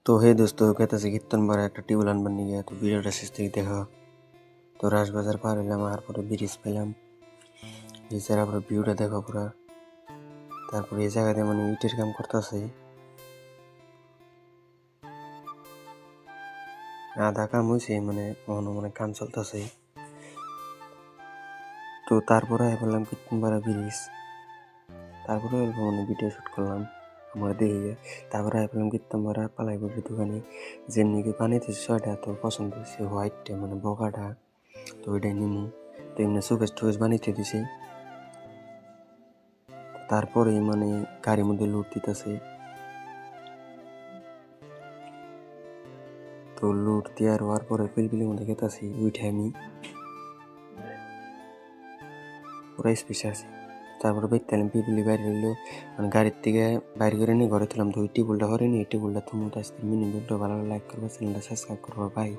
तो हे दोस्तों कहते से कीर्तन बड़ा एक টিউবওয়েল बन गया तो ভিডিওটা শেষ থেকে দেখা। তো রাজবাজার পার হইলাম আর পরে ব্রিজ পেলাম ব্রিজের আপনার ভিউটা দেখো পুরা। তারপরে এই জায়গাতে মানে ইটের কাম করতেছে, আধা কাম হয়েছে মানে মানে কাম চলতেছে। তো তারপরে বললাম কীর্তনপাড়া ব্রিজ, তারপরে অল্প মানে ভিডিও শ্যুট করলাম আমরা দেখে। তারপরে বললাম কীর্তনপাড়া পালাইপুরের দোকানে যেমনি পানিতে ছয়টা তো পছন্দ হয়েছে হোয়াইটটা মানে বকাটা, তো ওইটাই নিমু। তো এমনি সুকেশ টুকেশ বানিয়ে দিছে। তারপরে মানে গাড়ির মধ্যে লুট দিতেছে, তো লুট দেওয়ার হওয়ার পরে পিলপিলির মধ্যে গেতাছি উঠে আমি পুরা স্পেশে আছি। তারপরে বাইতাম পিলপিলি বাইরে হইলো মানে গাড়ির থেকে বাইরে করে নিয়ে ঘরে তুলাম। তো ওই টিপুলটা হরে নি, এই টিপুলটা তুমি আজকে মিনি ভিডিও ভালো লাইক করবা, চ্যানেলটা সাবস্ক্রাইব করবা, বাই।